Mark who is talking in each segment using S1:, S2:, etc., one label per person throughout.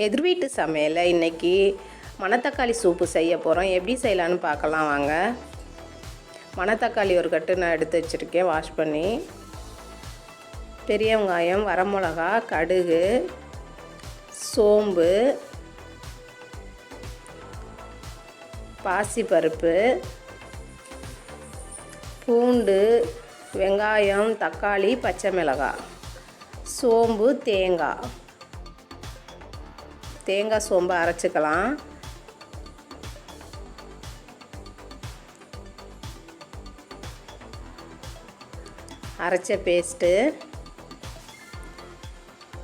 S1: எதிர் வீட்டு சமையலில் இன்றைக்கி மணத்தக்காளி சூப்பு செய்ய போகிறோம். எப்படி செய்யலான்னு பார்க்கலாம் வாங்க. மணத்தக்காளி ஒரு கட்டு நான் எடுத்து வச்சுருக்கேன் வாஷ் பண்ணி. பெரிய வெங்காயம், வரமிளகா, கடுகு, சோம்பு, பாசி பருப்பு, பூண்டு, வெங்காயம், தக்காளி, பச்சை மிளகாய், சோம்பு, தேங்காய் சோம்பை அரைச்சிக்கலாம். அரைச்ச பேஸ்ட்டு.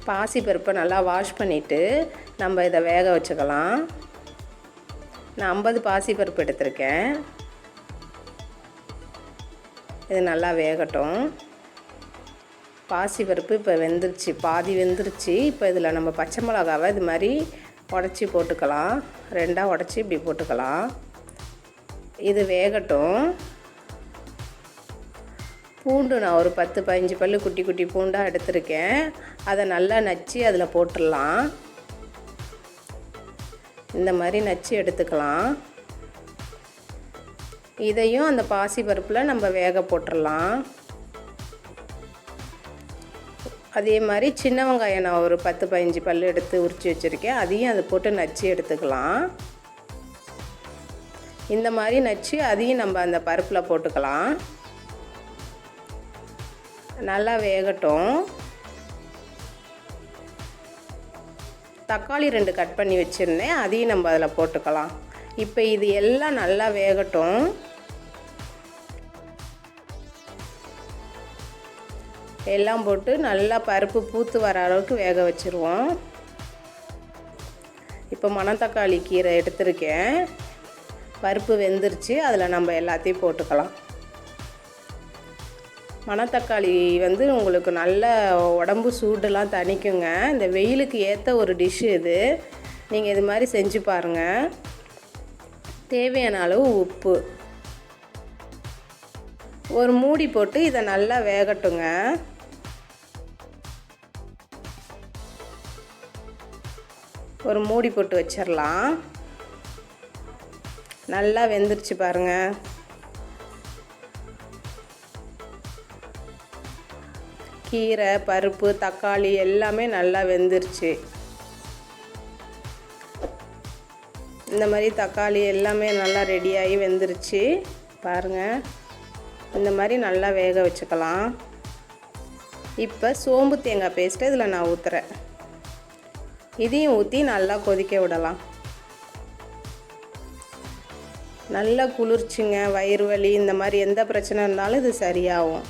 S1: பாசி பருப்பை நல்லா வாஷ் பண்ணிவிட்டு நம்ம இதை வேக வச்சுக்கலாம். நான் 50 பாசி பருப்பு எடுத்திருக்கேன். இது நல்லா வேகட்டும். பாசி பருப்பு இப்போ வெந்துருச்சு, பாதி வெந்துருச்சு. இப்போ இதில் நம்ம பச்சை மிளகாவை இது மாதிரி உடச்சி போட்டுக்கலாம். 2ஆக உடச்சி இப்படி போட்டுக்கலாம். இது வேகட்டும். பூண்டு நான் ஒரு 10-15 பல் குட்டி குட்டி பூண்டாக எடுத்திருக்கேன். அதை நல்லா நச்சு அதில் போட்டுடலாம். இந்த மாதிரி நச்சு எடுத்துக்கலாம். இதையும் அந்த பாசி பருப்பில் நம்ம வேக போட்டுடலாம். அதே மாதிரி சின்ன வெங்காயம் நான் ஒரு 10-15 பல் எடுத்து உரித்து வச்சுருக்கேன். அதையும் அதை போட்டு நச்சு எடுத்துக்கலாம். இந்த மாதிரி நச்சு அதையும் நம்ம அந்த பருப்பில் போட்டுக்கலாம். நல்லா வேகட்டும். தக்காளி 2 கட் பண்ணி வச்சுருந்தேன், அதையும் நம்ம அதில் போட்டுக்கலாம். இப்போ இது எல்லாம் நல்லா வேகட்டும். எல்லாம் போட்டு நல்லா பருப்பு பூத்து வர அளவுக்கு வேக வச்சுருவோம். இப்போ மணத்தக்காளி கீரை எடுத்திருக்கேன். பருப்பு வெந்துருச்சு. அதில் நம்ம எல்லாத்தையும் போட்டுக்கலாம். மணத்தக்காளி உங்களுக்கு நல்ல உடம்பு சூடெல்லாம் தணிக்குங்க. இந்த வெயிலுக்கு ஏற்ற ஒரு டிஷ்ஷு இது. நீங்கள் இது மாதிரி செஞ்சு பாருங்கள். தேவையான அளவு உப்பு. ஒரு மூடி போட்டு இதை நல்லா வேகட்டுங்க. ஒரு மூடி போட்டு வச்சிடலாம். நல்லா வெந்துருச்சு பாருங்கள். கீரை, பருப்பு, தக்காளி எல்லாமே நல்லா வெந்துருச்சு. இந்த மாதிரி தக்காளி எல்லாமே நல்லா ரெடியாகி வெந்துருச்சு பாருங்கள். இந்த மாதிரி நல்லா வேக வச்சுக்கலாம். இப்போ சோம்பு தேங்காய் பேஸ்ட்டு இதில் நான் ஊற்றுறேன். இதையும் ஊற்றி நல்லா கொதிக்க விடலாம். நல்லா குளிர்ச்சிங்க. வயிறு வலி இந்த மாதிரி எந்த பிரச்சனை இருந்தாலும் இது சரியாகும்.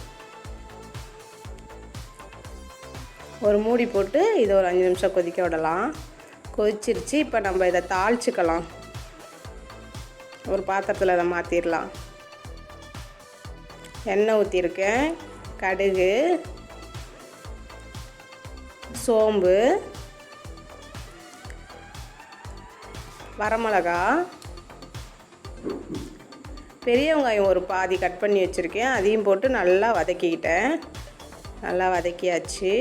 S1: ஒரு மூடி போட்டு இதை ஒரு 5 நிமிஷம் கொதிக்க விடலாம். கொதிச்சிருச்சு. இப்போ நம்ம இதை தாளிச்சிக்கலாம். ஒரு பாத்திரத்தில் அதை மாற்றிடலாம். எண்ணெய் ஊற்றிருக்கேன். கடுகு, சோம்பு, வரமிளகா, பெரிய வெங்காயம் ஒரு பாதி கட் பண்ணி வச்சுருக்கேன். அதையும் போட்டு நல்லா வதக்கிக்கிட்டேன். நல்லா வதக்கியாச்சு.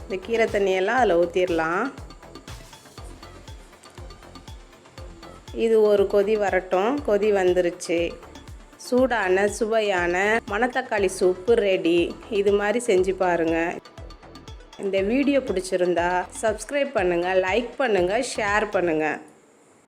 S1: இந்த கீரை தண்ணியெல்லாம் அதில் ஊற்றிடலாம். இது ஒரு கொதி வரட்டும். கொதி வந்துருச்சு. சூடான சுவையான மணத்தக்காளி சூப்பு ரெடி. இது மாதிரி செஞ்சு பாருங்கள். இந்த வீடியோ பிடிச்சிருந்தா சப்ஸ்கிரைப் பண்ணுங்கள், லைக் பண்ணுங்கள், ஷேர் பண்ணுங்கள்.